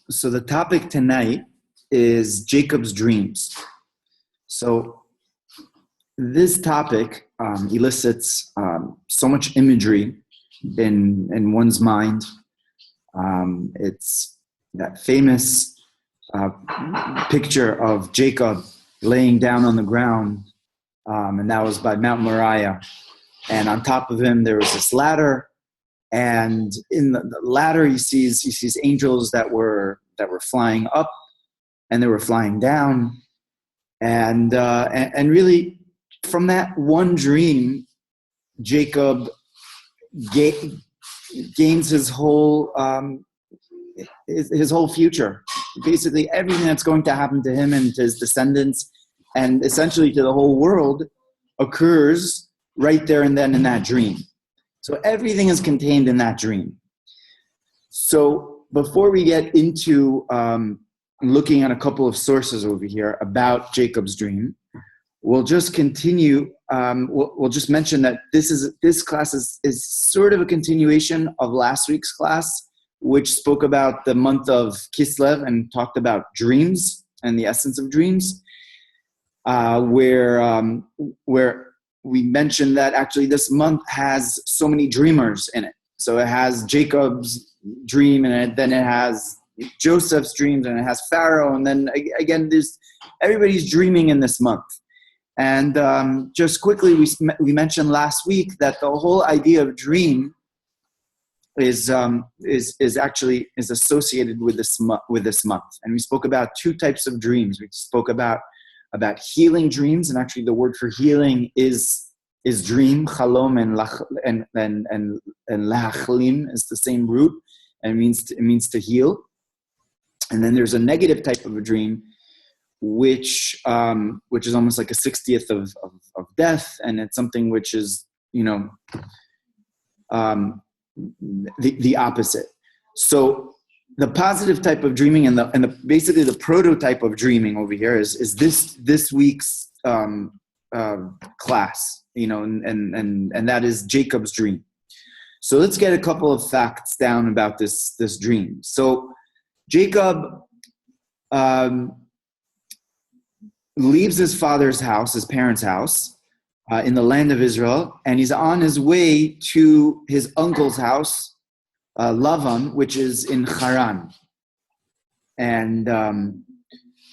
So the topic tonight is Jacob's dreams. So this topic elicits so much imagery in one's mind. It's that famous picture of Jacob laying down on the ground, and that was by Mount Moriah. And on top of him, there was this ladder. And in the ladder, he sees angels that were flying up, and they were flying down, and really, from that one dream, Jacob gains his whole future. Basically, everything that's going to happen to him and to his descendants, and essentially to the whole world, occurs right there and then in that dream. So everything is contained in that dream. So before we get into looking at a couple of sources over here about Jacob's dream, we'll just continue. We'll just mention that this class is sort of a continuation of last week's class, which spoke about the month of Kislev and talked about dreams and the essence of dreams, where we mentioned that actually this month has so many dreamers in it. So it has Jacob's dream, and then it has Joseph's dreams, and it has Pharaoh, and then again, everybody's dreaming in this month. And just quickly, we mentioned last week that the whole idea of dream is actually associated with this month. And we spoke about two types of dreams. We spoke about healing dreams, and actually the word for healing is dream. Chalom and lachlim is the same root, and it means to heal. And then there's a negative type of a dream, which is almost like a 60th of death, and it's something which is the opposite. So the positive type of dreaming and the basically the prototype of dreaming over here is this week's class, and that is Jacob's dream. So let's get a couple of facts down about this dream. So Jacob leaves his father's house, his parents' house, in the land of Israel, and he's on his way to his uncle's house, Lavan, which is in Haran. And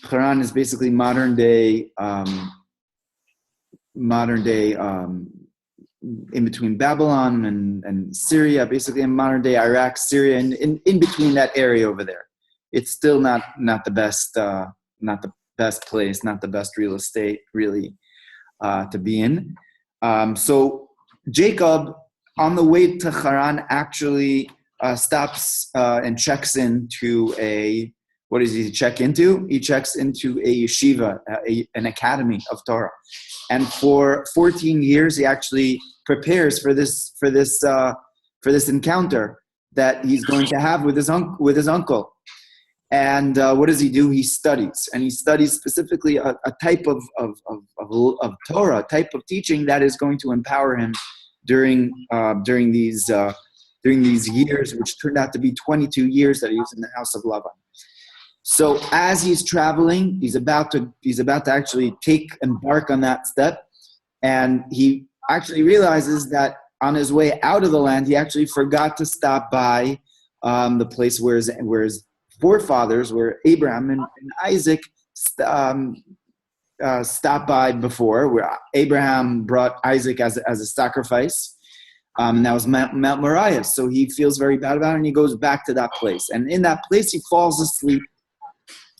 Haran is basically modern day in between Babylon and Syria, basically in modern day Iraq, Syria, and in between that area over there. It's still not the best place, not the best real estate really to be in. So Jacob, on the way to Haran, actually stops and checks into what does he check into? He checks into a yeshiva, an academy of Torah. And for 14 years, he actually prepares for this encounter that he's going to have with his uncle. And what does he do? He studies, and he studies specifically a type of Torah, a type of teaching that is going to empower him during these years, which turned out to be 22 years that he was in the house of Lavan. So as he's traveling, he's about to actually embark on that step, and he actually realizes that on his way out of the land, he actually forgot to stop by the place where his forefathers, where Abraham and Isaac stopped by before, where Abraham brought Isaac as a sacrifice. And that was Mount Moriah. So he feels very bad about it, and he goes back to that place. And in that place, he falls asleep.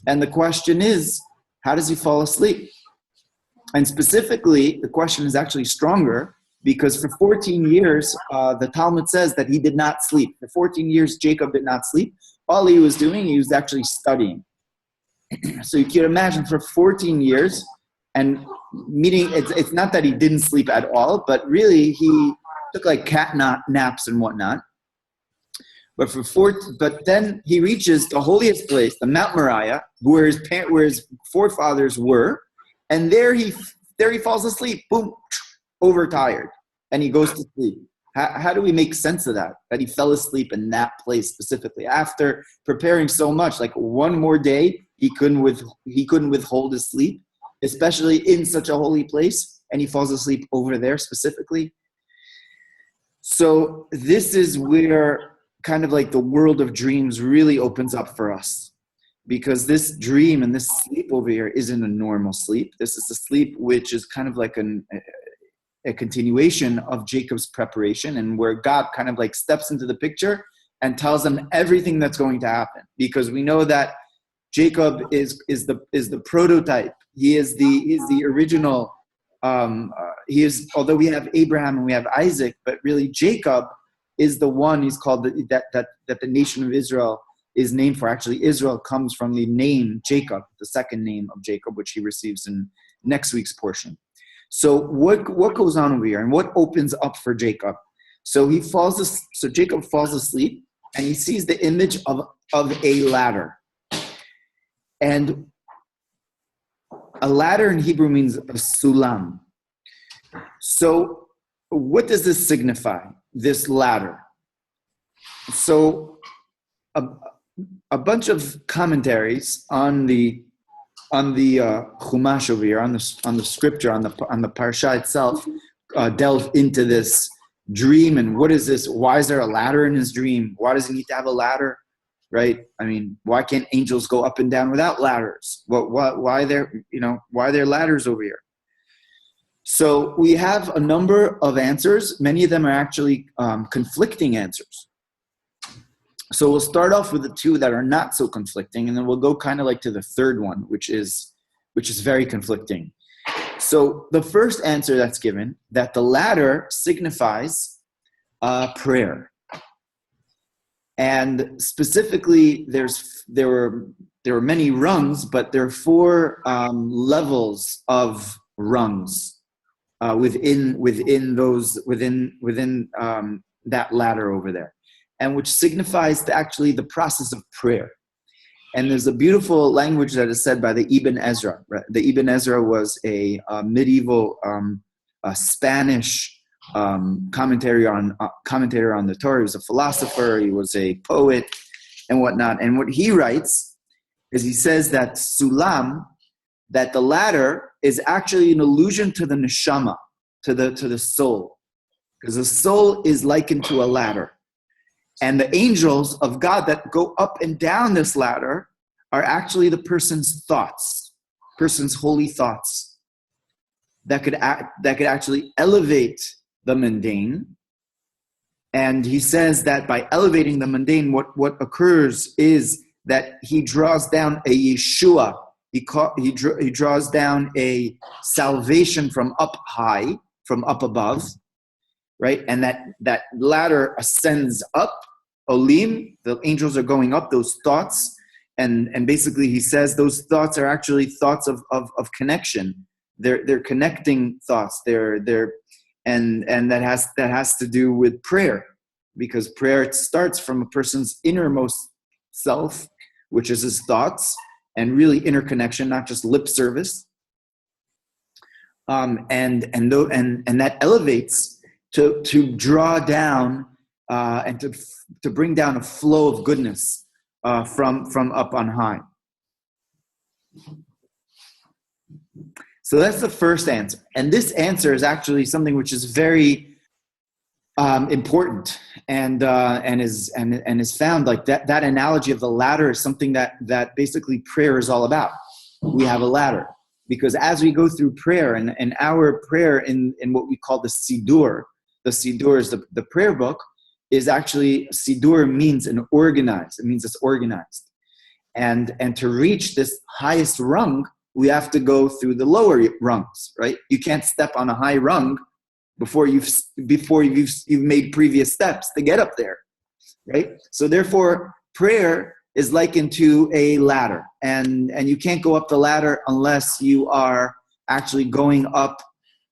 And the question is, how does he fall asleep? And specifically, the question is actually stronger, because for 14 years, the Talmud says that he did not sleep. For 14 years, Jacob did not sleep. All he was doing, he was actually studying. So you can imagine for 14 years, and it's not that he didn't sleep at all, but really he took like cat naps and whatnot. But then he reaches the holiest place, the Mount Moriah, where his forefathers were, and there he falls asleep. Boom, overtired, and he goes to sleep. How do we make sense of that he fell asleep in that place specifically after preparing so much? Like one more day, he couldn't withhold his sleep, especially in such a holy place, and he falls asleep over there specifically. So this is where kind of like the world of dreams really opens up for us, because this dream and this sleep over here isn't a normal sleep. This is a sleep which is kind of like a continuation of Jacob's preparation, and where God kind of like steps into the picture and tells him everything that's going to happen, because we know that Jacob is the prototype. He is the original. Although we have Abraham and we have Isaac, but really Jacob is the one. He's called that the nation of Israel is named for. Actually, Israel comes from the name Jacob, the second name of Jacob, which he receives in next week's portion. So what goes on over here, and what opens up for Jacob? So Jacob falls asleep, and he sees the image of a ladder. And a ladder in Hebrew means a sulam. So what does this signify, this ladder? So a bunch of commentaries on the Chumash over here, on the scripture, on the parsha itself, delve into this dream, and what is this? Why is there a ladder in his dream? Why does he need to have a ladder? Right? I mean, why can't angels go up and down without ladders? Why are there ladders over here? So we have a number of answers. Many of them are actually conflicting answers. So we'll start off with the two that are not so conflicting, and then we'll go kind of like to the third one, which is very conflicting. So the first answer that's given, that the ladder signifies prayer. And specifically, there were many rungs, but there are 4 levels of rungs within that ladder over there, and which signifies actually the process of prayer. And there's a beautiful language that is said by the Ibn Ezrah. Right? The Ibn Ezrah was a medieval Spanish commentator on the Torah. He was a philosopher, he was a poet, and whatnot. And what he writes is, he says that sulam, that the ladder is actually an allusion to the neshama, to the soul, because the soul is likened to a ladder. And the angels of God that go up and down this ladder are actually the person's thoughts, person's holy thoughts, that could actually elevate the mundane. And he says that by elevating the mundane, what occurs is that he draws down a Yeshua. He draws down a salvation from up high, from up above, right? And that ladder ascends up. Olim, the angels are going up, those thoughts. And basically he says those thoughts are actually thoughts of connection. They're connecting thoughts. And that has to do with prayer, because prayer, it starts from a person's innermost self, which is his thoughts, and really interconnection, not just lip service. And that elevates to draw down and to bring down a flow of goodness from up on high. So that's the first answer. And this answer is actually something which is very important and is found, like that analogy of the ladder is something that basically prayer is all about. We have a ladder because as we go through prayer and our prayer in what we call the Siddur is the prayer book, is actually, Siddur means it means it's organized. And to reach this highest rung, we have to go through the lower rungs, right? You can't step on a high rung before you've made previous steps to get up there, right? So therefore, prayer is likened to a ladder, and you can't go up the ladder unless you are actually going up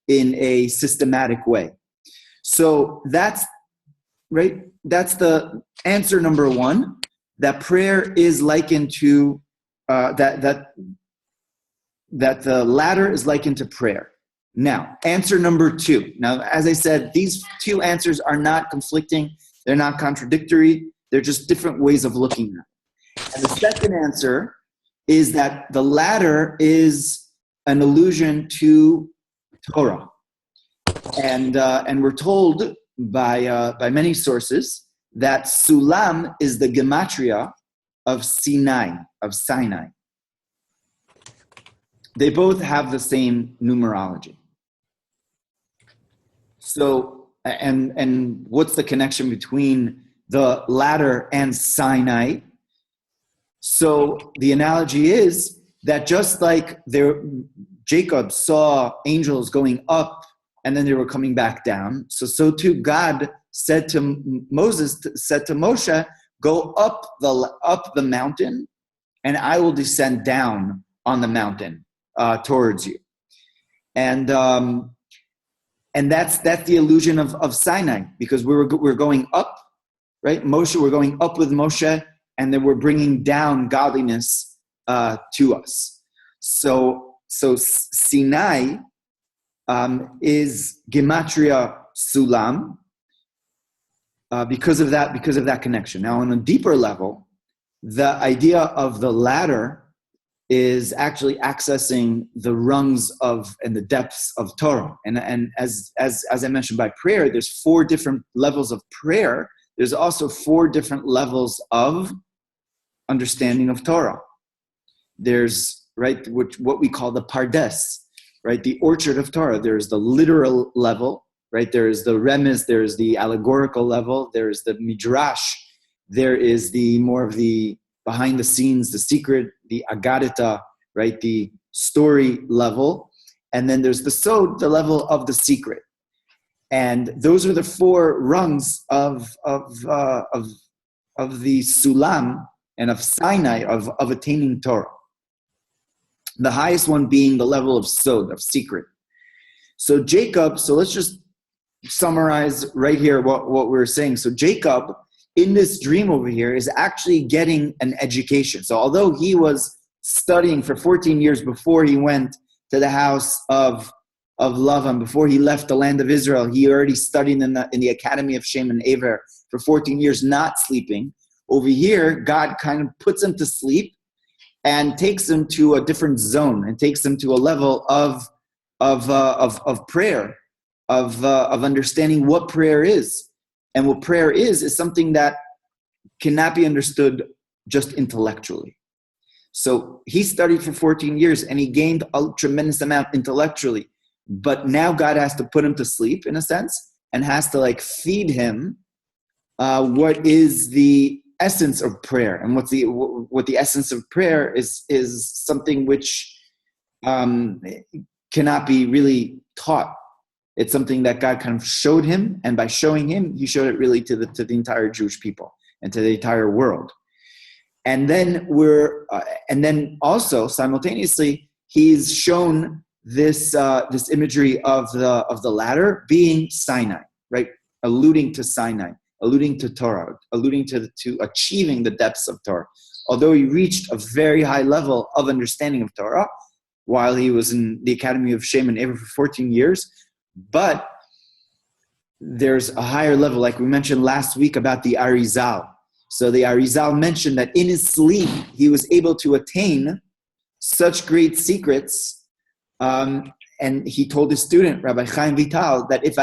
in a systematic way. So that's right. That's the answer number one. That prayer is likened to that the ladder is likened to prayer. Now, answer number 2. Now, as I said, these 2 answers are not conflicting. They're not contradictory. They're just different ways of looking at it. And the second answer is that the ladder is an allusion to Torah. And we're told by many sources that Sulam is the gematria of Sinai. They both have the same numerology. So, and what's the connection between the ladder and Sinai? So the analogy is that just like Jacob saw angels going up and then they were coming back down, so too God said to Moshe, go up the mountain, and I will descend down on the mountain towards you. And that's the illusion of Sinai, because we're going up, right? We're going up with Moshe, and then we're bringing down godliness to us. So Sinai is gematria Sulam because of that connection. Now, on a deeper level, the idea of the ladder is actually accessing the rungs and the depths of Torah. And as I mentioned, by prayer, there's 4 different levels of prayer. There's also 4 different levels of understanding of Torah. There's, right, what we call the Pardes, right, the orchard of Torah. There's the literal level, right? There's the Remez, there's the allegorical level, there's the Midrash, there is the more of the behind the scenes, the secret, the Agadita, right, the story level, and then there's the Sod, the level of the secret. And those are the 4 rungs of the Sulam and of Sinai, of attaining Torah. The highest one being the level of Sod, of secret. So let's just summarize right here what we're saying. So Jacob, in this dream over here, is actually getting an education. So although he was studying for 14 years before he went to the house of Lavan, before he left the land of Israel, he already studied in the academy of Shem and Ever for 14 years, not sleeping. Over here, God kind of puts him to sleep and takes him to a different zone and takes him to a level of prayer, of understanding what prayer is. And what prayer is something that cannot be understood just intellectually. So he studied for 14 years and he gained a tremendous amount intellectually. But now God has to put him to sleep, in a sense, and has to feed him what is the essence of prayer. And what the essence of prayer is something which cannot be really taught. It's something that God kind of showed him, and by showing him, he showed it really to the entire Jewish people and to the entire world. And then also simultaneously, he's shown this imagery of the ladder being Sinai, right? Alluding to Sinai, alluding to Torah, alluding to achieving the depths of Torah. Although he reached a very high level of understanding of Torah while he was in the academy of Shem and Ever for 14 years, but there's a higher level, like we mentioned last week about the Arizal. So the Arizal mentioned that in his sleep, he was able to attain such great secrets. And he told his student, Rabbi Chaim Vital, that if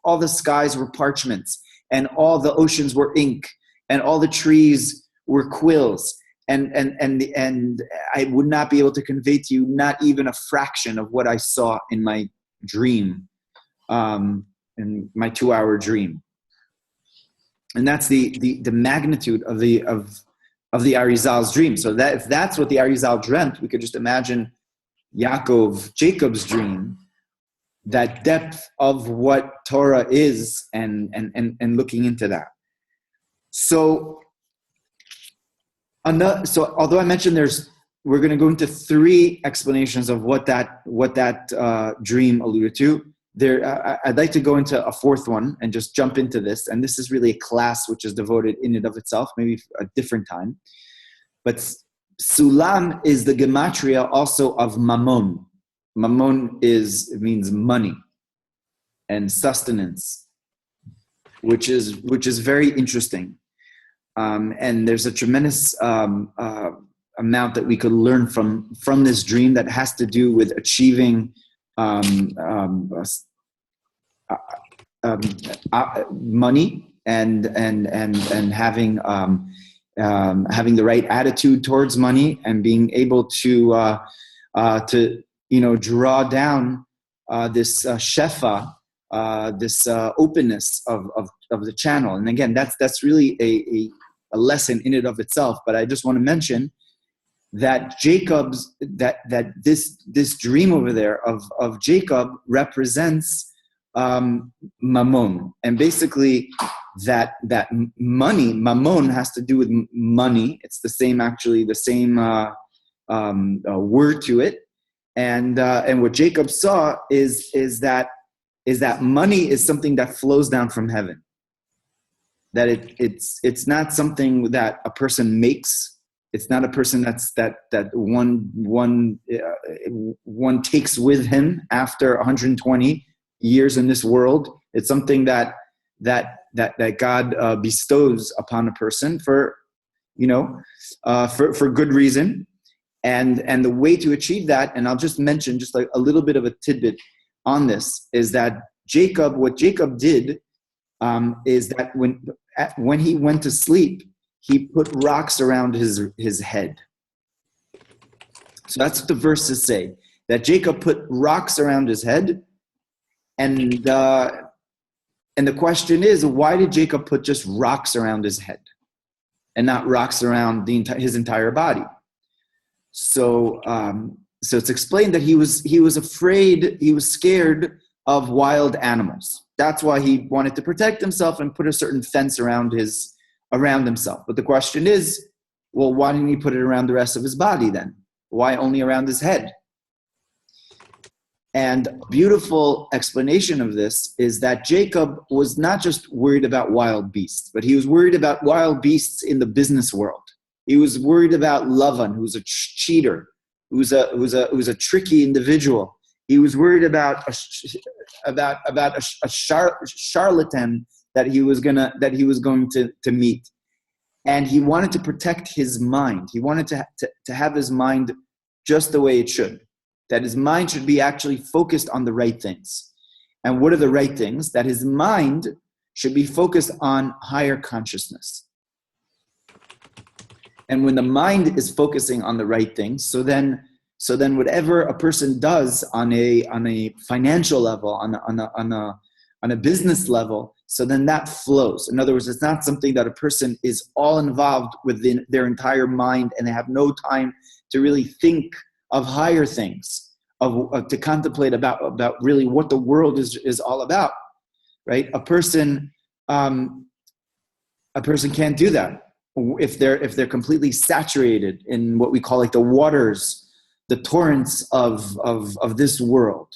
all the skies were parchments and all the oceans were ink and all the trees were quills, and I would not be able to convey to you not even a fraction of what I saw in my dream, in my 2-hour dream. And that's the magnitude of the Arizal's dream. So that if that's what the Arizal dreamt, we could just imagine Jacob's dream, that depth of what Torah is, and looking into that. So although I mentioned we're going to go into 3 explanations of what that dream alluded to. I'd like to go into a 4th one and just jump into this. And this is really a class which is devoted in and of itself, maybe a different time. But Sulam is the gematria also of Mammon. Mammon it means money and sustenance, which is very interesting. And there's a tremendous amount that we could learn from this dream that has to do with achieving money and having having the right attitude towards money and being able to draw down this shefa, this openness of the channel. And again, that's really a lesson in and of itself. But I just want to mention that Jacob's this dream over there of Jacob represents mammon, and basically that money, mammon, has to do with money. It's the same word to it, and what Jacob saw is that money is something that flows down from heaven. That it's not something that a person makes. It's not a person that one takes with him after 120 years in this world. It's something that God bestows upon a person for good reason, and the way to achieve that. And I'll just mention just like a little bit of a tidbit on this is that what Jacob did is that when he went to sleep, he put rocks around his head. So that's what the verses say, that Jacob put rocks around his head. And the question is, why did Jacob put just rocks around his head and not rocks around his entire body? So it's explained that he was afraid, he was scared of wild animals. That's why he wanted to protect himself and put a certain fence around himself. But the question is, well, why didn't he put it around the rest of his body then? Why only around his head? And a beautiful explanation of this is that Jacob was not just worried about wild beasts, but he was worried about wild beasts in the business world. He was worried about Lavan, who's a cheater, who's a tricky individual. He was worried about a charlatan that he was going to meet, and he wanted to protect his mind. He wanted to have his mind just the way it should. That his mind should be actually focused on the right things. And what are the right things? That his mind should be focused on higher consciousness. And when the mind is focusing on the right things, so then whatever a person does on a financial level, on a business level, so then that flows. In other words, it's not something that a person is all involved within their entire mind and they have no time to really think of higher things, to contemplate about really what the world is all about, right? A person can't do that if they're completely saturated in what we call like the waters, the torrents of this world.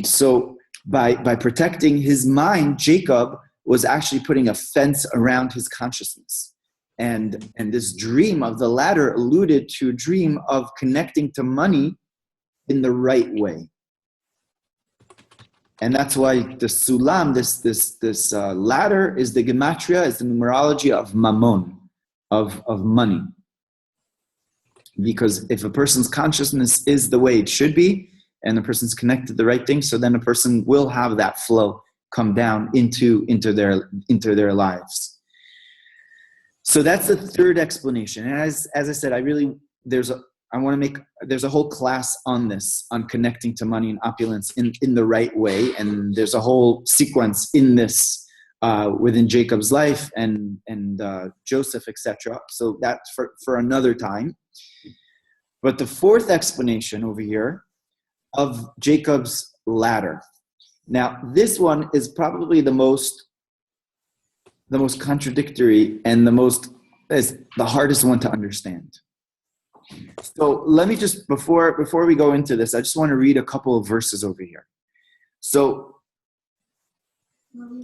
So by protecting his mind, Jacob was actually putting a fence around his consciousness. And this dream of the ladder alluded to a dream of connecting to money in the right way. And that's why the sulam, this ladder, is the gematria, is the numerology of mammon, of money. Because if a person's consciousness is the way it should be, and the person's connected to the right thing, so then a person will have that flow come down into their lives. So that's the third explanation. And as I said, there's a whole class on this, on connecting to money and opulence in the right way. And there's a whole sequence in this within Jacob's life and Joseph, etc. So that's for another time. But the fourth explanation over here of Jacob's ladder. Now, this one is probably the most contradictory and is the hardest one to understand. So let me just, before we go into this, I just want to read a couple of verses over here. So when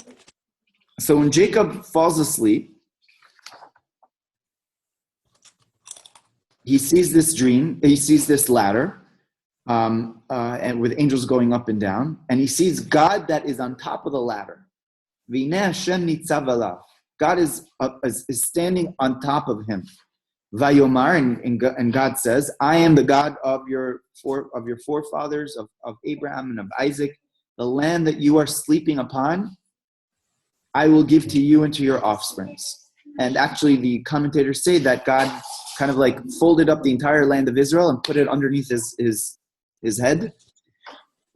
Jacob falls asleep, he sees this dream, he sees this ladder, and with angels going up and down, and he sees God that is on top of the ladder. V'nei Hashem nitzav alav. God is standing on top of him. Vayomar, and God says, I am the God of your forefathers, of Abraham and of Isaac. The land that you are sleeping upon, I will give to you and to your offsprings. And actually, the commentators say that God kind of like folded up the entire land of Israel and put it underneath his head,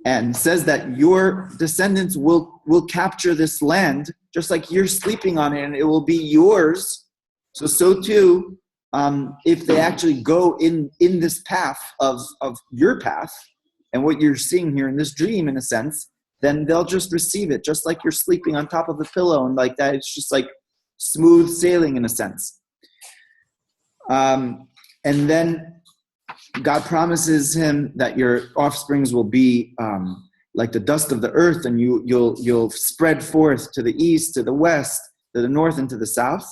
and says that your descendants will capture this land just like you're sleeping on it, and it will be yours. So too, if they actually go in this path of your path and what you're seeing here in this dream, in a sense, then they'll just receive it, just like you're sleeping on top of a pillow, and like that, it's just like smooth sailing in a sense. And then God promises him that your offsprings will be like the dust of the earth, and you'll spread forth to the east, to the west, to the north, and to the south,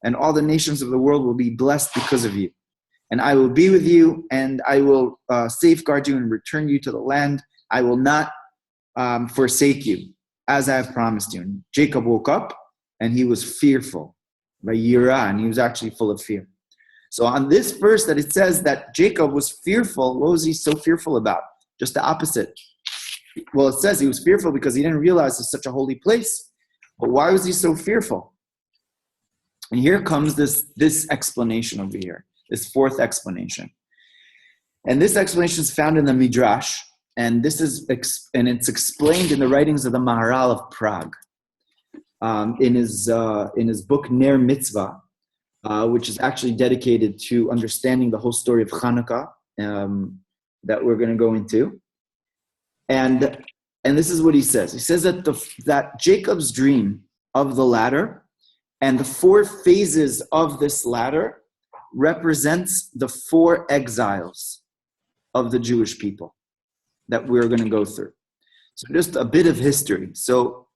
and all the nations of the world will be blessed because of you. And I will be with you, and I will safeguard you and return you to the land. I will not forsake you, as I have promised you. And Jacob woke up, and he was fearful, by Yirah, and he was actually full of fear. So on this verse that it says that Jacob was fearful, what was he so fearful about? Just the opposite. Well, it says he was fearful because he didn't realize it's such a holy place. But why was he so fearful? And here comes this explanation over here, this fourth explanation. And this explanation is found in the Midrash, and it's explained in the writings of the Maharal of Prague, in his book Ner Mitzvah, which is actually dedicated to understanding the whole story of Hanukkah, that we're going to go into. And this is what he says. He says that Jacob's dream of the ladder and the four phases of this ladder represents the four exiles of the Jewish people that we're going to go through. So just a bit of history. So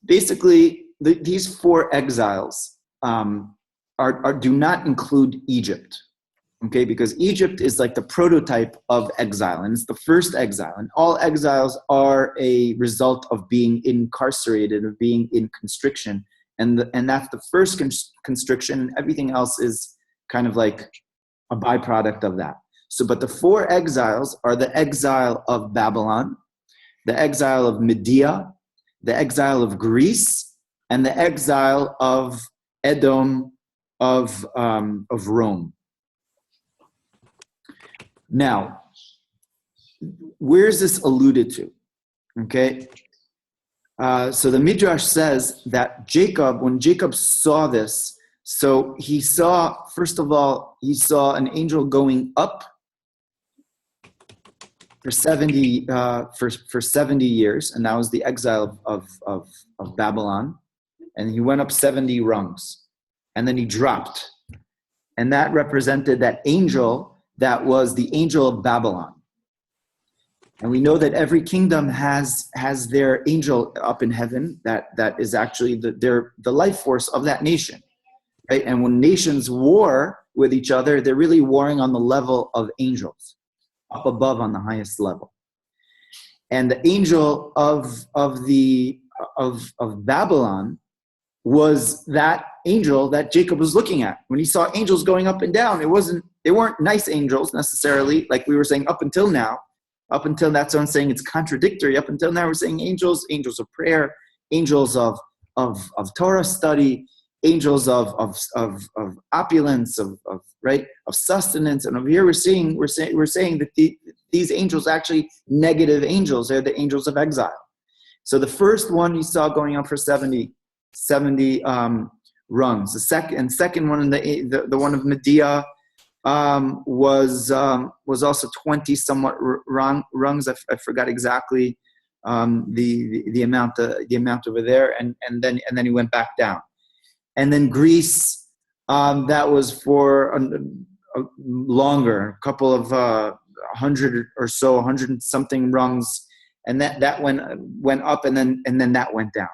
basically, these four exiles do not include Egypt, okay? Because Egypt is like the prototype of exile, and it's the first exile. And all exiles are a result of being incarcerated, of being in constriction. And that's the first constriction. Everything else is kind of like a byproduct of that. So, but the four exiles are the exile of Babylon, the exile of Media, the exile of Greece, and the exile of Edom, of Rome. Now, where is this alluded to? Okay, so the Midrash says that when Jacob saw this, so he saw, first of all, he saw an angel going up for 70 years, and that was the exile of Babylon, and he went up 70 rungs. And then he dropped. And that represented that angel that was the angel of Babylon. And we know that every kingdom has their angel up in heaven that is actually the life force of that nation. Right? And when nations war with each other, they're really warring on the level of angels, up above on the highest level. And the angel of Babylon was that angel that Jacob was looking at. When he saw angels going up and down, they weren't nice angels necessarily, like we were saying up until now. Up until that's what I'm saying, it's contradictory. Up until now, we're saying angels of prayer, angels of Torah study, angels of opulence, of sustenance. And over here we're saying that these angels actually negative angels. They're the angels of exile. So the first one you saw going up for 70 rungs. The second one, the one of Medea, was also 20 somewhat rungs. I forgot exactly the amount over there, and then he went back down. And then Greece, that was for a longer, a couple of 100 or so, 100 and something rungs, and that went up, and then that went down.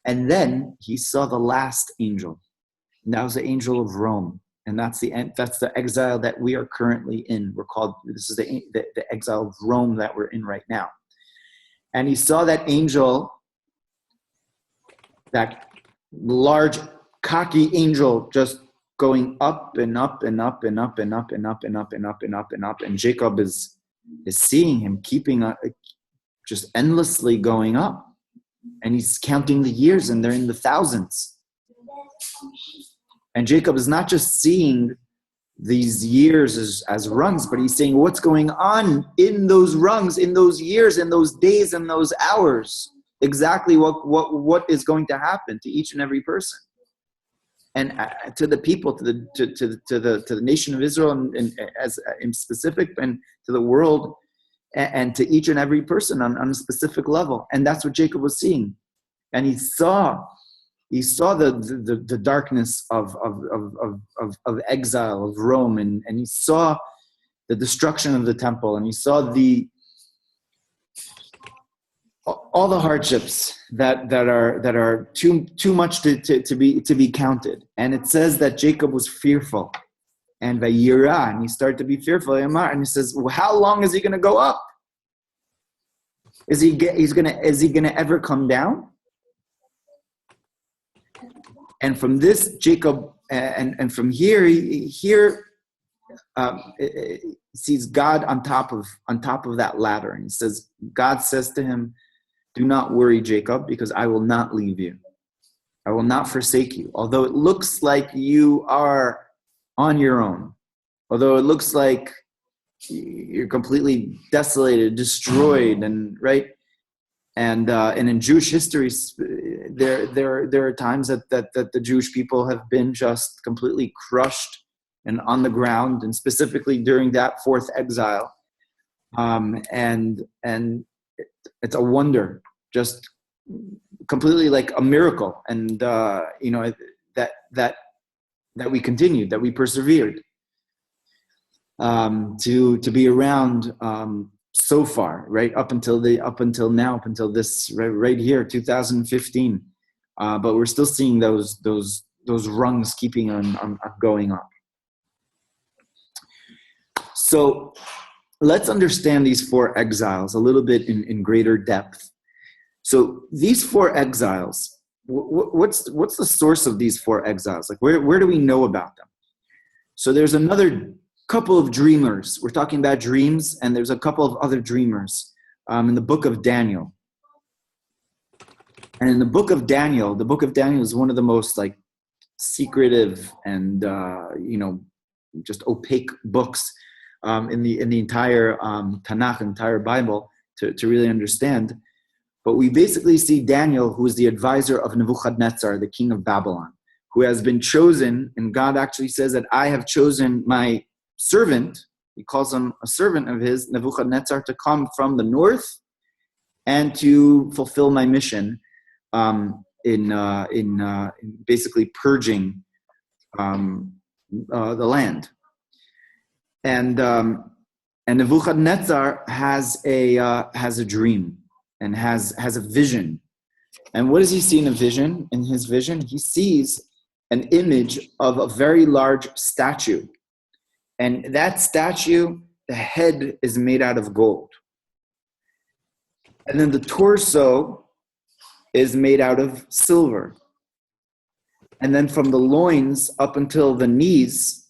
And then he saw the last angel, and that was the angel of Rome. And that's the exile that we are currently in. This is the exile of Rome that we're in right now. And he saw that angel, that large, cocky angel, just going up and up and up and up and up and up and up and up and up and up. And Jacob is seeing him keeping just endlessly going up. And he's counting the years, and they're in the thousands. And Jacob is not just seeing these years as rungs, but he's saying what's going on in those rungs, in those years, in those days, and those hours. Exactly what is going to happen to each and every person, and to the people, to the nation of Israel, and as in specific, and to the world, and to each and every person on a specific level. And that's what Jacob was seeing, and he saw the darkness of exile of Rome, and he saw the destruction of the temple, and he saw all the hardships that are too much to be counted. And it says that Jacob was fearful, and yearns, and he started to be fearful. And he says, well, how long is he going to go up? Is he gonna ever come down? And from this, Jacob, and from here, he sees God on top of that ladder, and he says, God says to him, "Do not worry, Jacob, because I will not leave you. I will not forsake you. Although it looks like you are on your own, although it looks like you're completely desolated, destroyed, and right." And in Jewish history, there are times that the Jewish people have been just completely crushed and on the ground, and specifically during that fourth exile. And it's a wonder, just completely like a miracle, and that we continued, that we persevered to be around so far, right up until now, up until this right here, 2015. But we're still seeing those rungs keeping on going up. So let's understand these four exiles a little bit in greater depth. So these four exiles, what's the source of these four exiles? Like where do we know about them? So there's another couple of dreamers. We're talking about dreams, and there's a couple of other dreamers in the book of Daniel. And in the book of Daniel is one of the most like secretive and just opaque books in the entire Tanakh, entire Bible, to really understand. But we basically see Daniel, who is the advisor of Nebuchadnezzar, the king of Babylon, who has been chosen, and God actually says that I have chosen my servant, he calls him a servant of his, Nebuchadnezzar, to come from the north and to fulfill my mission in basically purging the land. And Nebuchadnezzar has a dream and has a vision. And what does he see in a vision? In his vision, he sees an image of a very large statue. And that statue, the head is made out of gold. And then the torso is made out of silver. And then from the loins up until the knees,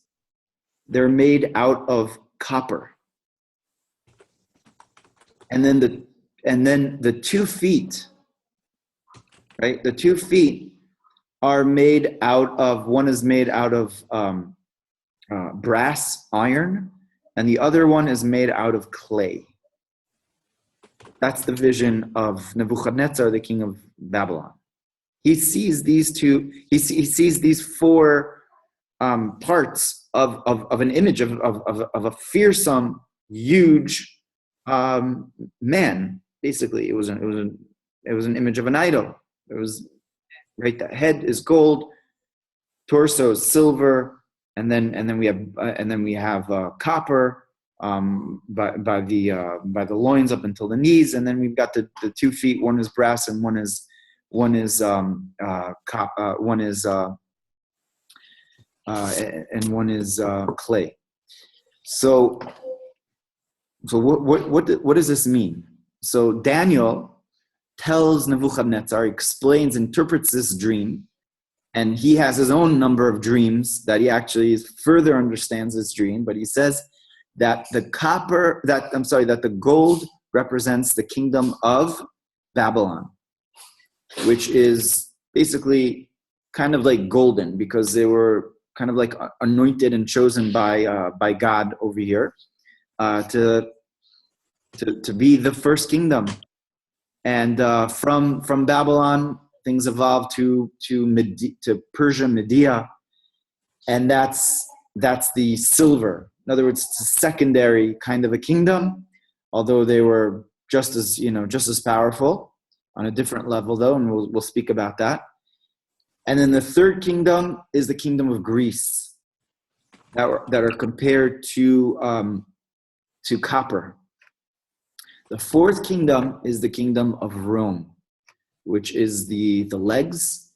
they're made out of copper. And then the 2 feet, right? The 2 feet are made out of, one is made out of brass, iron, and the other one is made out of clay. That's the vision of Nebuchadnezzar, the king of Babylon. He sees these two. He sees these four parts of an image of a fearsome, huge man. Basically, it was an image of an idol. It was right. The head is gold, torso is silver, and then we have copper by the loins up until the knees, and then we've got the 2 feet. One is brass and one is and one is clay. So what does this mean? So Daniel tells Nebuchadnezzar, explains, interprets this dream, and he has his own number of dreams that he actually further understands this dream. But he says that the gold represents the kingdom of Babylon, which is basically kind of like golden because they were kind of like anointed and chosen by God over here to be the first kingdom. And from Babylon, things evolved to Persia, Media, and that's the silver. In other words, it's a secondary kind of a kingdom, although they were just as powerful on a different level, though, and we'll speak about that. And then the third kingdom is the kingdom of Greece, that are compared to copper. The fourth kingdom is the kingdom of Rome, which is the legs.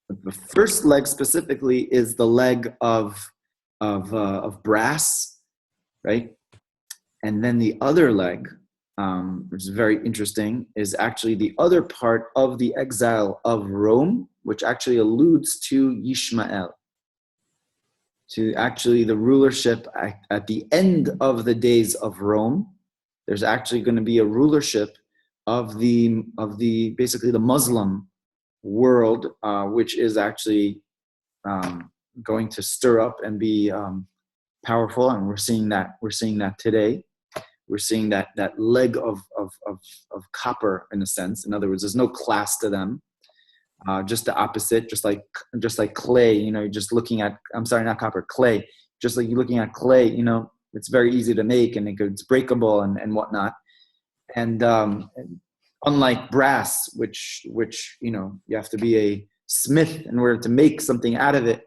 The first leg specifically is the leg of brass, right? And then the other leg, which is very interesting, is actually the other part of the exile of Rome, which actually alludes to Yishmael, to actually the rulership at the end of the days of Rome. There's actually going to be a rulership of the basically the Muslim world, which is actually going to stir up and be powerful, and we're seeing that today. We're seeing that leg of copper, in a sense. In other words, there's no class to them. Just the opposite, just like clay. Just looking at not copper, clay. Just like you're looking at clay, it's very easy to make, and it's breakable and whatnot. And unlike brass, which you have to be a smith in order to make something out of it,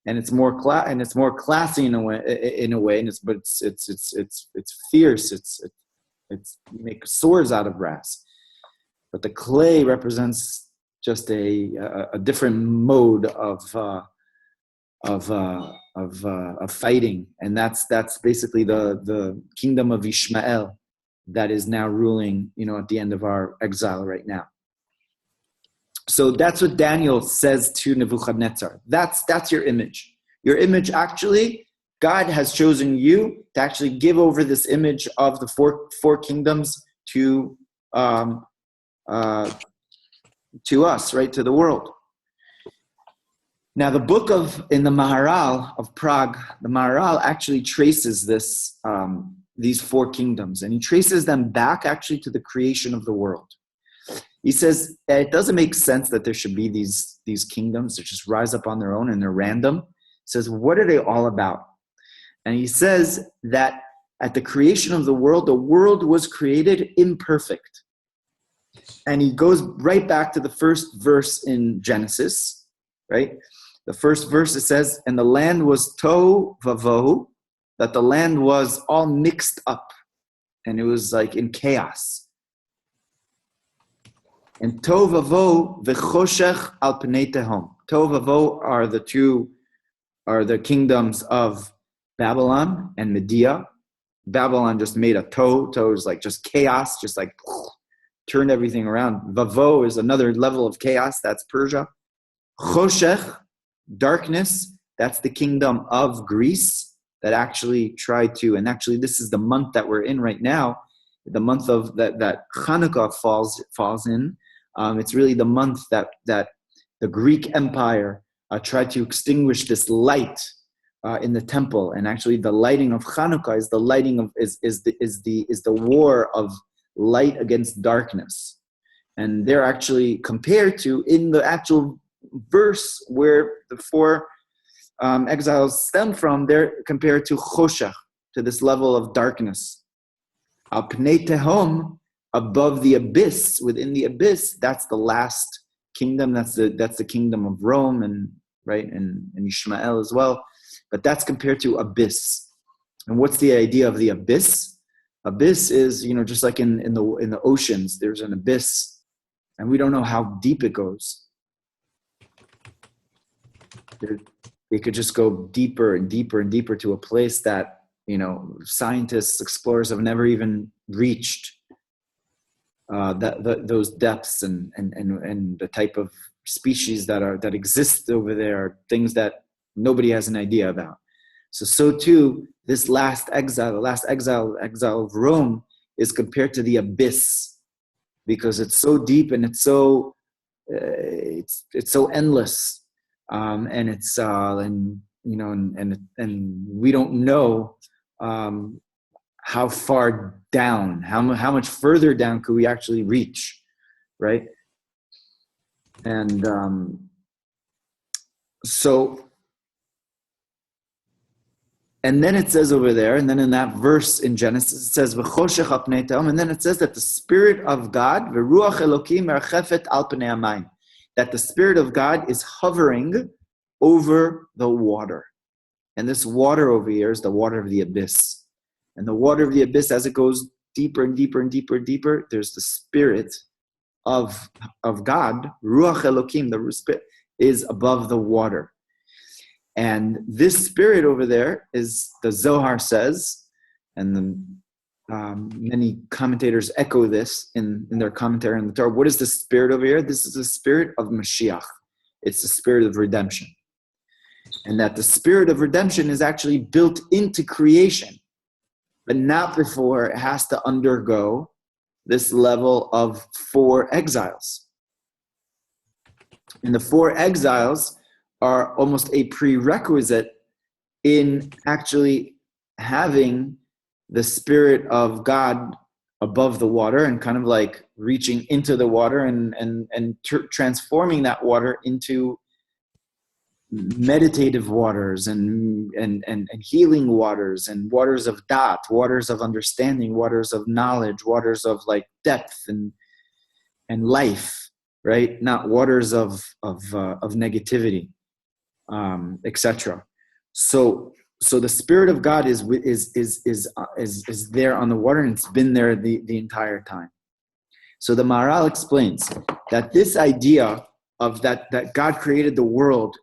and it's more classy in a way, and it's fierce. It's you make swords out of brass, but the clay represents just a different mode of fighting, and that's basically the kingdom of Ishmael that is now ruling, at the end of our exile right now. So that's what Daniel says to Nebuchadnezzar. That's your image. Your image, actually, God has chosen you to actually give over this image of the four kingdoms to us, right, to the world. Now, the book in the Maharal of Prague, the Maharal actually traces these four kingdoms, and he traces them back actually to the creation of the world. He says it doesn't make sense that there should be these kingdoms that just rise up on their own and they're random. He says, what are they all about? And he says that at the creation of the world was created imperfect. And he goes right back to the first verse in Genesis, right? The first verse, it says, and the land was tohu vavohu, that the land was all mixed up, and it was like in chaos. And tohu vavohu v'choshech al pnei tehom. Tohu vavohu are the kingdoms of Babylon and Media. Babylon just made a tohu. Tohu is like just chaos, just like turned everything around. Vavo is another level of chaos. That's Persia. Choshech, darkness. That's the kingdom of Greece that actually tried to, and actually this is the month that we're in right now, the month of that Hanukkah falls in. It's really the month that the Greek Empire tried to extinguish this light in the temple, and actually the lighting of Hanukkah is the lighting of is the war of light against darkness, and they're actually compared to, in the actual verse where the four exiles stem from, they're compared to choshech, to this level of darkness. Al pnei tehom, above the abyss, within the abyss, that's the last kingdom. That's the kingdom of Rome, and right, and Ishmael as well. But that's compared to abyss. And what's the idea of the abyss? Abyss is, just like in the oceans, there's an abyss, and we don't know how deep it goes. they could just go deeper and deeper and deeper to a place that, scientists, explorers have never even reached. Those depths and the type of species that exist over there are things that nobody has an idea about. So too, this last exile, the last exile of Rome, is compared to the abyss, because it's so deep and it's so endless, and it's and we don't know how far down, how much further down could we actually reach, right? And and then it says over there, and then in that verse in Genesis, it says, "V'choshech al pnei tehom," and then it says that the Spirit of God, "V'ruach Elokim merchefet al pnei hamayim," that the Spirit of God is hovering over the water. And this water over here is the water of the abyss. And the water of the abyss, as it goes deeper and deeper and deeper and deeper, there's the Spirit of God, Ruach Elokim, the Spirit, is above the water. And this Spirit over there is, the Zohar says, and many commentators echo this in their commentary on the Torah. What is the Spirit over here? This is the Spirit of Mashiach. It's the Spirit of redemption. And that the Spirit of redemption is actually built into creation, but not before it has to undergo this level of 4 exiles. And the 4 exiles are almost a prerequisite in actually having the Spirit of God above the water and kind of like reaching into the water and transforming that water into meditative waters and healing waters and waters of dat, waters of understanding, waters of knowledge, waters of like depth and life, right? Not waters of negativity, etc. So the Spirit of God is there on the water, and it's been there the entire time. So the Maharal explains that this idea of that God created the world,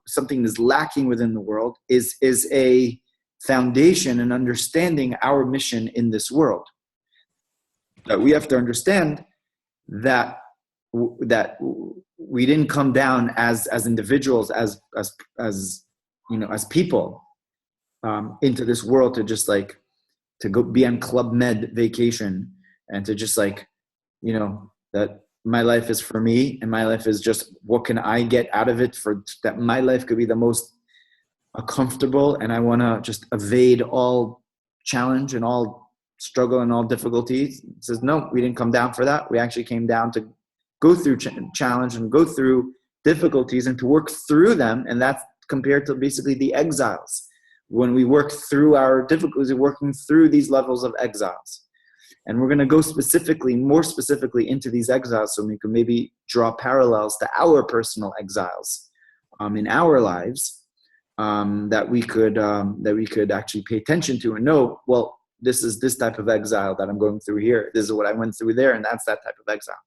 something is lacking within the world, is a foundation in understanding our mission in this world. That we have to understand that we didn't come down as individuals, as people, into this world to just like to go be on Club Med vacation and to just like, that my life is for me and my life is just what can I get out of it, for that my life could be the most comfortable, and I want to just evade all challenge and all struggle and all difficulties. It says, no, we didn't come down for that. We actually came down to go through challenge and go through difficulties and to work through them. And that's compared to basically the exiles. When we work through our difficulties, we're working through these levels of exiles. And we're going to go more specifically into these exiles, so we can maybe draw parallels to our personal exiles in our lives, that we could actually pay attention to and know, well, this is this type of exile that I'm going through here. This is what I went through there, and that's that type of exile.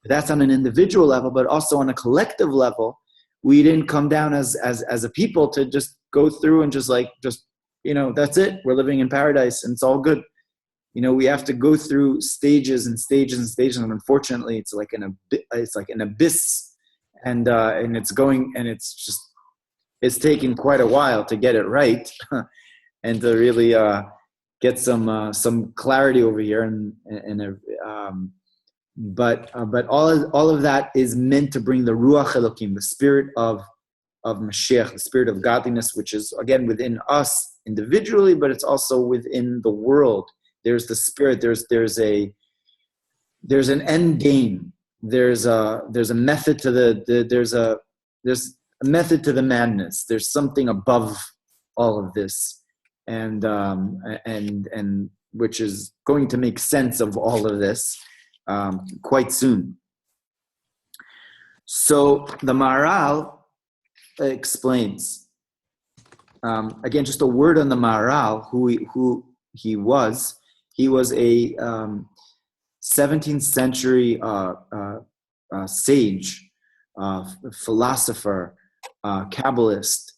But that's on an individual level, but also on a collective level. We didn't come down as a people to just go through and just that's it. We're living in paradise and it's all good. We have to go through stages and stages and stages, and unfortunately, it's like an abyss, and it's taking quite a while to get it right, and to really get some clarity over here, but all of that is meant to bring the Ruach Elokim, the Spirit of Mashiach, the Spirit of godliness, which is again within us individually, but it's also within the world. There's the Spirit. There's an end game. There's a method to there's a method to the madness. There's something above all of this, and which is going to make sense of all of this quite soon. So the Maharal explains, again, just a word on the Maharal, who he was. He was a 17th century sage, philosopher, Kabbalist,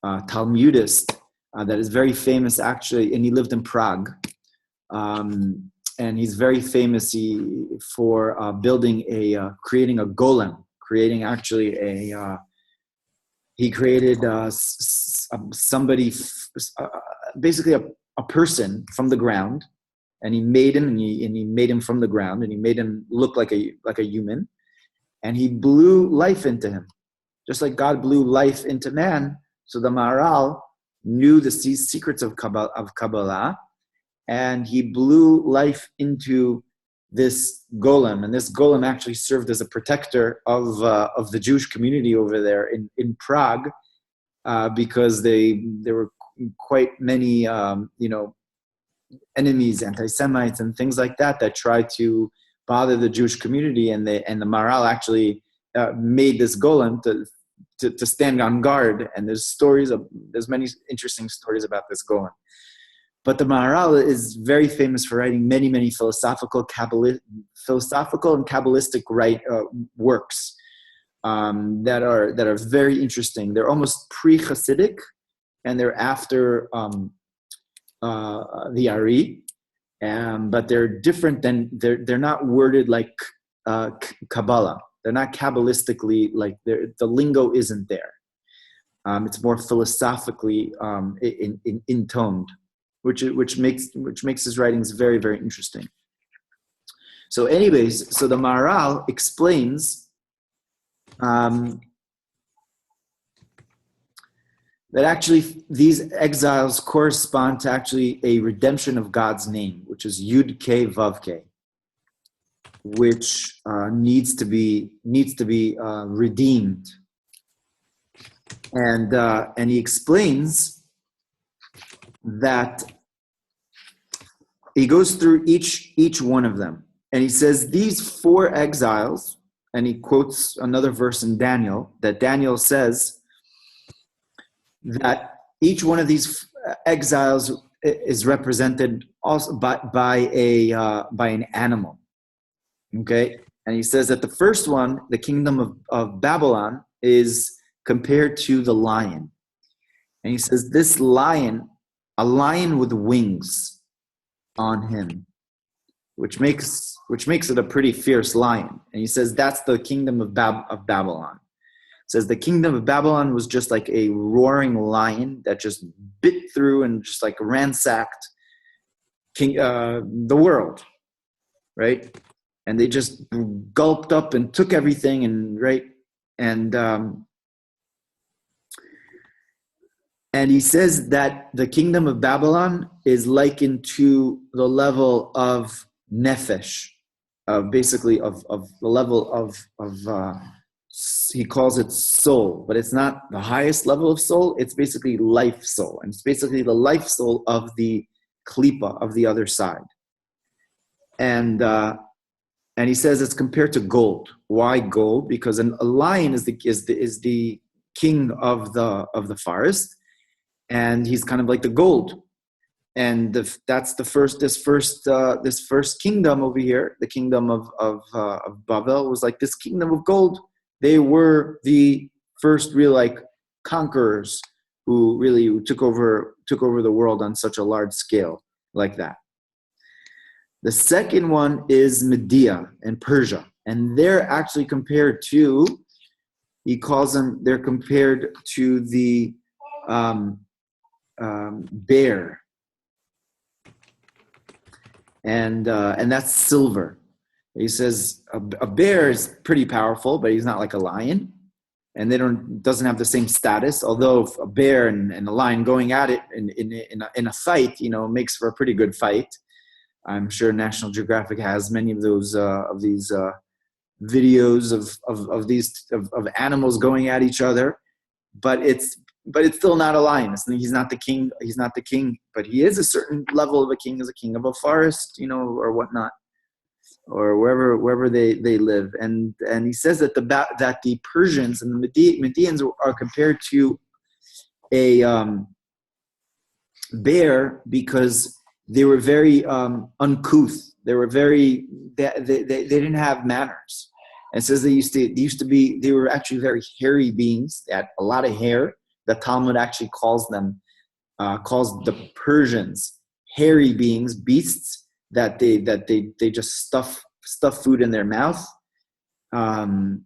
Talmudist, that is very famous actually, and he lived in Prague. And he's very famous for creating a golem, creating actually he created somebody, basically a person from the ground, and he made him, and he made him from the ground, and he made him look like a human, and he blew life into him, just like God blew life into man. So the Maharal knew the secrets of Kabbalah, and he blew life into this golem, and this golem actually served as a protector of the Jewish community over there in Prague, because there were quite many enemies, anti-Semites, and things like that tried to bother the Jewish community, and the Maharal actually made this golem to stand on guard. And there's many interesting stories about this golem. But the Maharal is very famous for writing many philosophical and Kabbalistic works that are very interesting. They're almost pre-Hasidic, and they're after the Ari, but they're different than they're not worded like Kabbalah. They're not Kabbalistically, like the lingo isn't there. It's more philosophically intoned, which makes his writings very, very interesting. So anyways, so the Maharal explains that actually these exiles correspond to actually a redemption of God's name, which is Yud Ke Vav Ke, which needs to be redeemed. And he explains that he goes through each one of them, and he says these 4 exiles, and he quotes another verse in Daniel, that Daniel says that each one of these exiles is represented also by an animal. Okay, and he says that the first one, the kingdom of Babylon, is compared to the lion, and he says this lion, a lion with wings on him, which makes it a pretty fierce lion. And he says that's the kingdom of Babylon. Says the kingdom of Babylon was just like a roaring lion that just bit through and just like ransacked the world, right? And they just gulped up and took everything, and he says that the kingdom of Babylon is likened to the level of nefesh, basically of the level of he calls it soul, but it's not the highest level of soul. It's basically life soul, and it's basically the life soul of the klipa, of the other side. And he says it's compared to gold. Why gold? Because a lion is the king of the forest, and he's kind of like the gold. And that's this first kingdom over here, the kingdom of Babel, was like this kingdom of gold. They were the first real conquerors who really took over the world on such a large scale like that. The second one is Media and Persia, and they're actually compared to, they're compared to the bear, and that's silver. He says a bear is pretty powerful, but he's not like a lion, and doesn't have the same status. Although a bear and a lion going at it in a fight, makes for a pretty good fight. I'm sure National Geographic has many of these videos of animals going at each other, but it's still not a lion. He's not the king. He's not the king, but he is a certain level of a king, as a king of a forest, or whatnot, or wherever they live. And he says that the Persians and the Medians are compared to a bear because they were very uncouth. They were they didn't have manners. And it says they were actually very hairy beings. They had a lot of hair. The Talmud actually calls the Persians hairy beings, beasts that they just stuff food in their mouth, and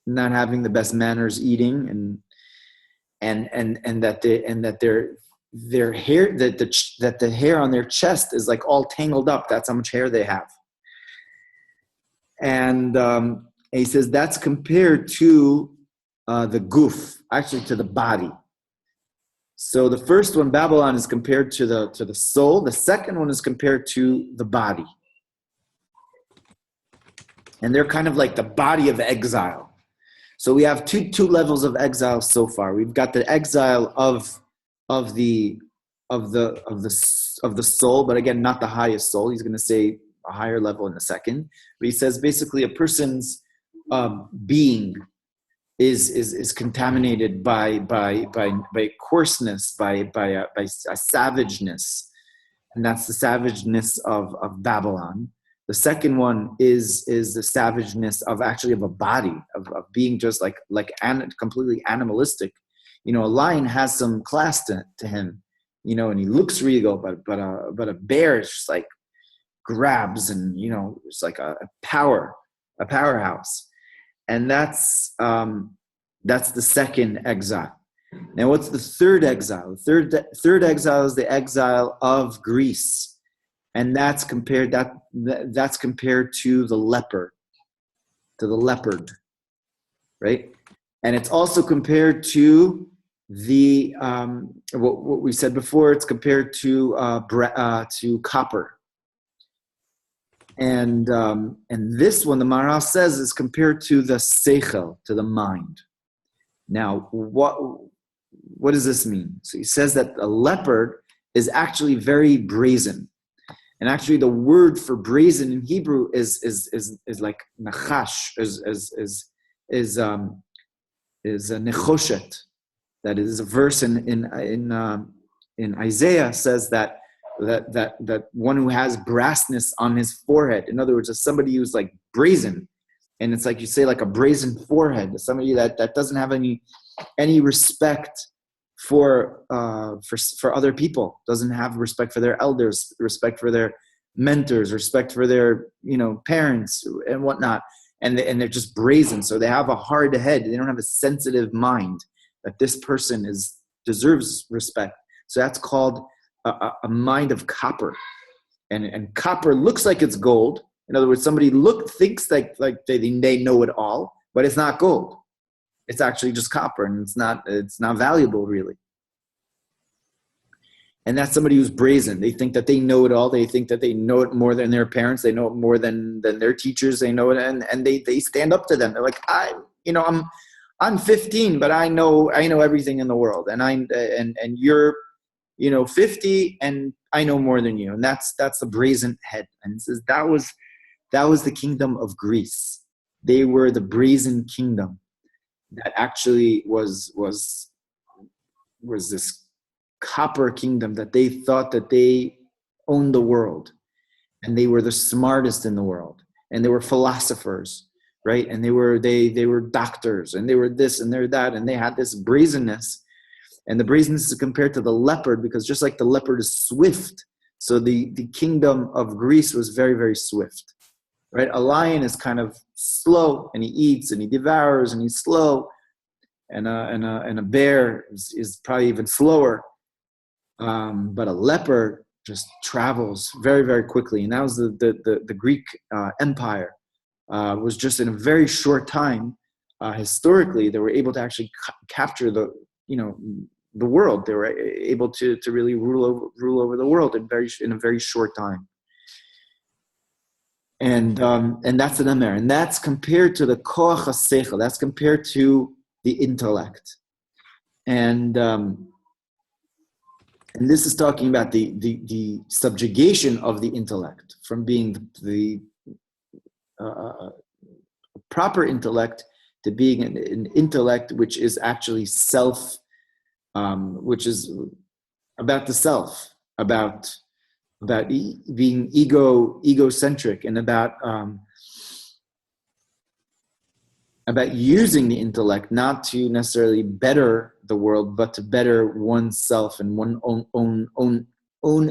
not having the best manners eating, and that their hair, that the hair on their chest is like all tangled up. That's how much hair they have. And he says that's compared to the guf, actually to the body. So the first one, Babylon, is compared to the soul. The second one is compared to the body. And they're kind of like the body of exile. So we have two levels of exile so far. We've got the exile of the soul, but again, not the highest soul. He's going to say a higher level in a second. But he says basically a person's being is contaminated by coarseness, by a savageness, and that's the savageness of Babylon. The second one is the savageness of a body, of being just completely animalistic. A lion has some class to him, and he looks regal, but a bear is just like grabs, and it's like a powerhouse. And that's the second exile. Now, what's the third exile? The third exile is the exile of Greece, and that's compared to the leper, to the leopard, right? And it's also compared to the what we said before. It's compared to copper. And this one, the Maharal says, is compared to the seichel, to the mind. Now, what does this mean? So he says that a leopard is actually very brazen, and actually the word for brazen in Hebrew is like nachash, is a nechoshet. That is a verse in Isaiah says that one who has brassness on his forehead. In other words, it's somebody who's like brazen, and it's like you say, like a brazen forehead. Somebody that doesn't have any respect for other people, doesn't have respect for their elders, respect for their mentors, respect for their parents and whatnot, and they're just brazen. So they have a hard head. They don't have a sensitive mind. That this person deserves respect. So that's called a mind of copper, and copper looks like it's gold. In other words, somebody thinks like they know it all, but it's not gold. It's actually just copper, and it's not valuable really. And that's somebody who's brazen. They think that they know it all. They think that they know it more than their parents. They know it more than their teachers. They know it, and they stand up to them. They're like, I'm 15, but I know everything in the world, and you're 50, and I know more than you. And that's the brazen head. And it says that was the kingdom of Greece. They were the brazen kingdom that actually was this copper kingdom, that they thought that they owned the world, and they were the smartest in the world, and they were philosophers, right? And they were doctors, and they were this and they're that, and they had this brazenness. And the brazenness is compared to the leopard, because just like the leopard is swift, so the kingdom of Greece was very, very swift, right? A lion is kind of slow, and he eats and he devours and he's slow, and a bear is probably even slower. But a leopard just travels very, very quickly, and that was the Greek Empire. Was just in a very short time. Historically, they were able to actually capture the world. They were able to really rule over the world in a very short time. And that's the number, and that's compared to the koach haseichel. That's compared to the intellect, and this is talking about the subjugation of the intellect from being the proper intellect to being an intellect which is actually self, which is about the self, about being egocentric, and about using the intellect not to necessarily better the world, but to better oneself and own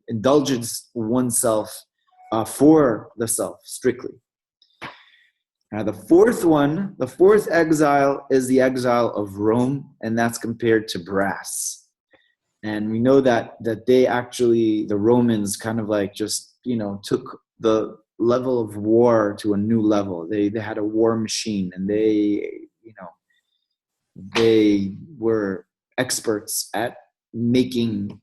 indulgence oneself for the self strictly. The fourth exile is the exile of Rome, and that's compared to brass. And we know that they actually, the Romans, kind of like just took the level of war to a new level. They had a war machine, and they were experts at making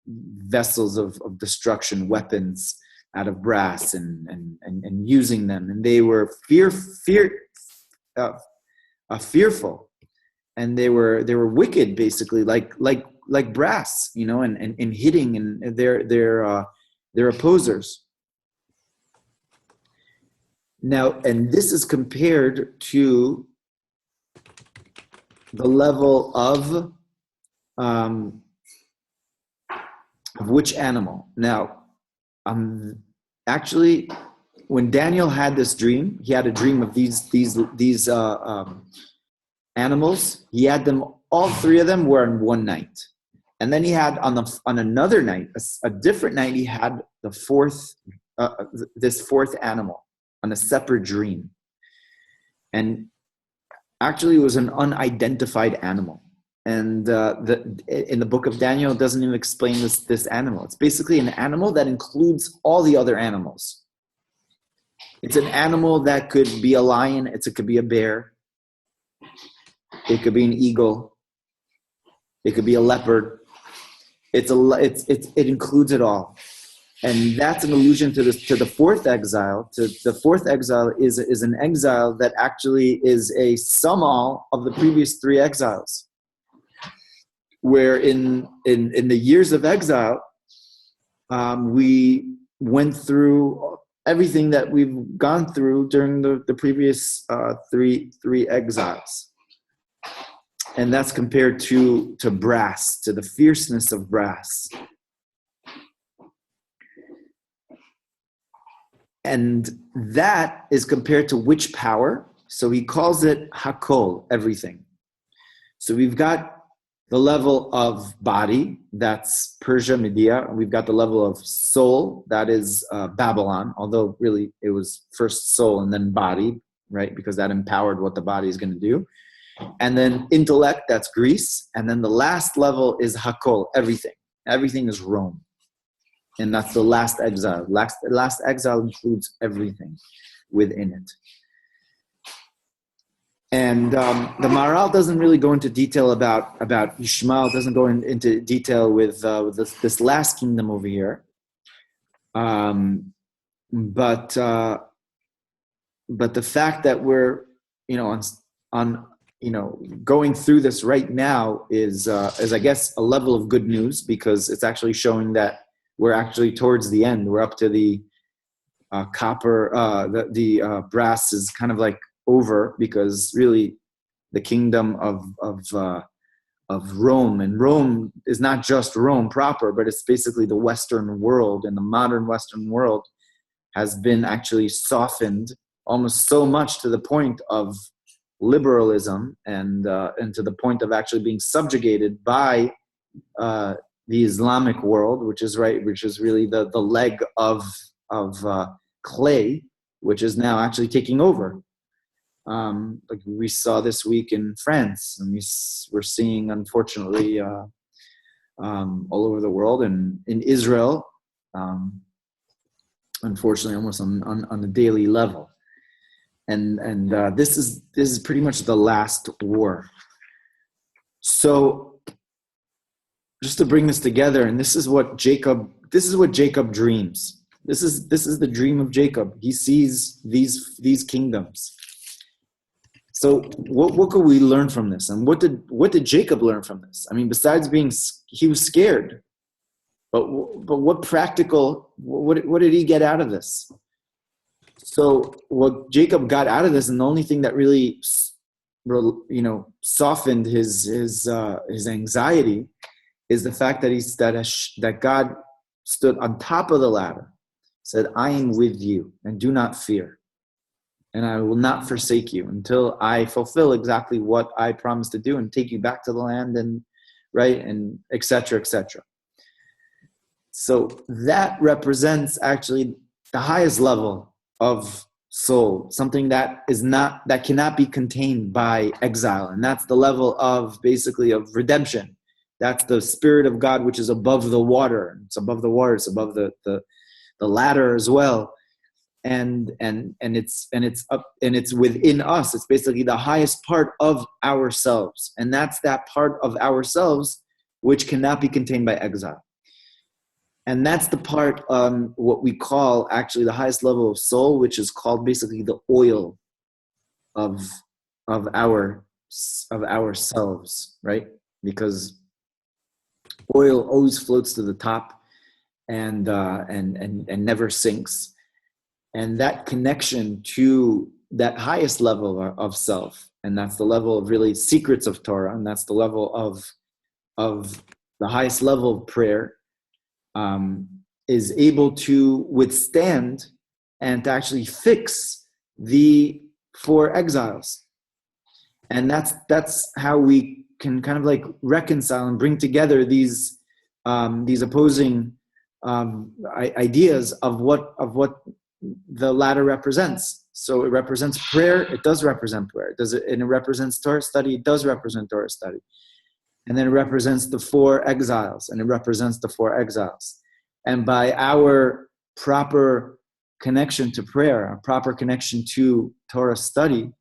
vessels of destruction, weapons out of brass, and using them. And they were fearful, and they were wicked, basically, like brass, and hitting their opposers. Now, and this is compared to the level of which animal? Now, actually, when Daniel had this dream, he had a dream of these animals. He had them, all three of them were on one night, and then he had on another night, a different night, he had the this fourth animal on a separate dream, and actually it was an unidentified animal. And in the book of Daniel, it doesn't even explain this animal. It's basically an animal that includes all the other animals. It's an animal that could be a lion. It could be a bear. It could be an eagle. It could be a leopard. It includes it all. And that's an allusion to the fourth exile. The fourth exile is an exile that actually is a sum all of the previous three exiles. Where in the years of exile, we went through everything that we've gone through during the previous three exiles. And that's compared to brass, to the fierceness of brass. And that is compared to which power? So he calls it Hakol, everything. So we've got the level of body, that's Persia, Media. We've got the level of soul, that is Babylon, although really it was first soul and then body, right? Because that empowered what the body is going to do. And then intellect, that's Greece. And then the last level is Hakol, everything. Everything is Rome. And that's the last exile. Last exile includes everything within it. And the Maharal doesn't really go into detail about Yishmael, doesn't go into detail with this last kingdom over here. But the fact that we're on going through this right now is I guess a level of good news, because it's actually showing that we're actually towards the end. We're up to the copper, the brass is kind of like over, because really the kingdom of Rome, and Rome is not just Rome proper, but it's basically the Western world, and the modern Western world has been actually softened almost so much to the point of liberalism and to the point of actually being subjugated by the Islamic world, which is really the leg of clay, which is now actually taking over. Like we saw this week in France, and we're seeing, unfortunately, all over the world, and in Israel, unfortunately, almost on a daily level. And this is pretty much the last war. So, just to bring this together, and this is what Jacob dreams. This is the dream of Jacob. He sees these kingdoms. So what could we learn from this? And what did Jacob learn from this? I mean, besides he was scared, but what practical, what did he get out of this? So what Jacob got out of this, and the only thing that really, softened his anxiety, is the fact that that God stood on top of the ladder, said, I am with you and do not fear. And I will not forsake you until I fulfill exactly what I promised to do and take you back to the land, and right, and et cetera, et cetera. So that represents actually the highest level of soul, something that cannot be contained by exile. And that's the level of basically of redemption. That's the Spirit of God, which is above the water. It's above the water. It's above the ladder as well. And it's up, and it's within us. It's basically the highest part of ourselves. And that's that part of ourselves which cannot be contained by exile. And that's the part, what we call actually the highest level of soul, which is called basically the oil of ourselves, right? Because oil always floats to the top and never sinks. And that connection to that highest level of self, and that's the level of really secrets of Torah, and that's the level of the highest level of prayer, is able to withstand and to actually fix the 4 exiles. And that's how we can kind of like reconcile and bring together these opposing ideas of what the ladder represents. So it represents prayer. It does represent prayer. And it represents Torah study. It does represent Torah study. And then it represents the 4 exiles. And it represents the 4 exiles. And by our proper connection to prayer, our proper connection to Torah study,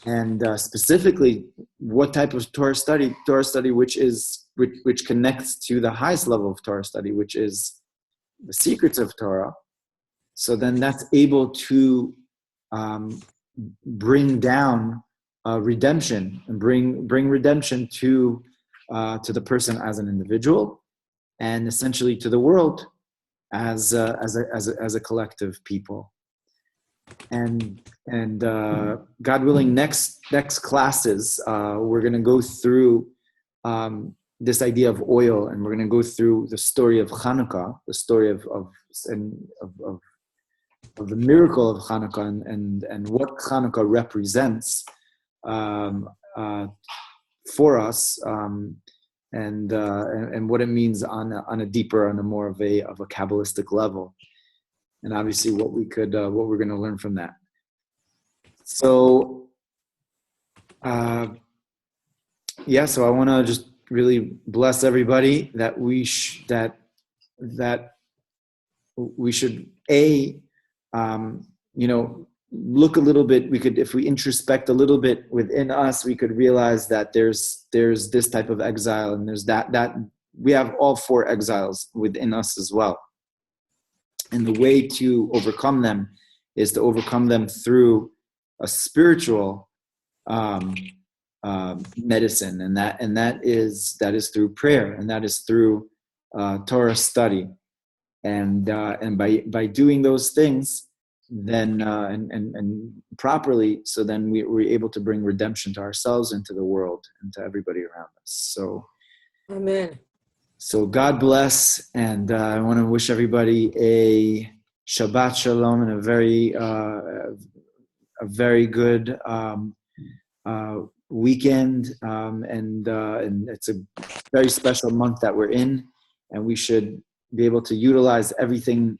and specifically what type of Torah study which connects to the highest level of Torah study, which is the secrets of Torah. So then that's able to bring down redemption, and bring redemption to the person as an individual, and essentially to the world as a collective people. And God willing, next classes we're going to go through this idea of oil, and we're going to go through the story of Hanukkah, the story of the miracle of Hanukkah, and what Hanukkah represents for us, and what it means on a deeper, on a more of a Kabbalistic level, and obviously what we're going to learn from that. So so I want to just really bless everybody that we should look a little bit. We could, if we introspect a little bit within us, we could realize that there's this type of exile, and there's that we have all 4 exiles within us as well. And the way to overcome them is to overcome them through a spiritual medicine, and that is through prayer, and that is through Torah study, and by doing those things, then and properly, so then we're able to bring redemption to ourselves and to the world and to everybody around us. So, Amen. So God bless, and I want to wish everybody a Shabbat Shalom and a very good weekend, and it's a very special month that we're in, and we should be able to utilize everything,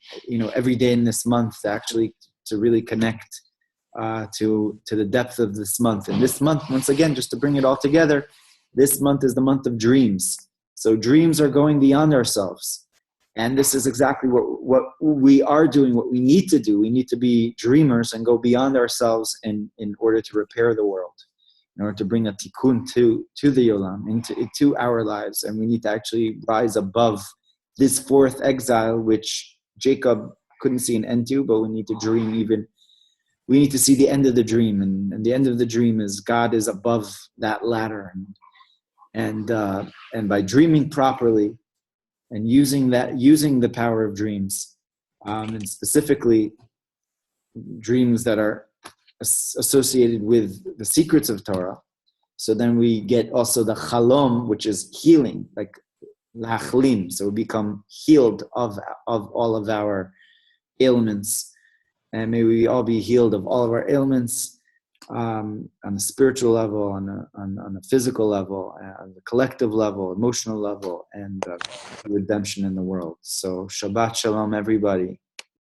every day in this month to really connect to the depth of this month. And this month, once again, just to bring it all together, this month is the month of dreams. So dreams are going beyond ourselves. And this is exactly what we are doing, what we need to do. We need to be dreamers and go beyond ourselves in order to repair the world, in order to bring a tikkun to the olam, into our lives. And we need to actually rise above this 4th exile, which Jacob couldn't see an end to, but we need to dream we need to see the end of the dream. And the end of the dream is God is above that ladder. And by dreaming properly and using the power of dreams, and specifically dreams that are associated with the secrets of Torah, So then we get also the chalom, which is healing, like lachlim. So we become healed of all of our ailments. And may we all be healed of all of our ailments, on a spiritual level, on a physical level, on the collective level, emotional level, and redemption in the world. So Shabbat Shalom, everybody.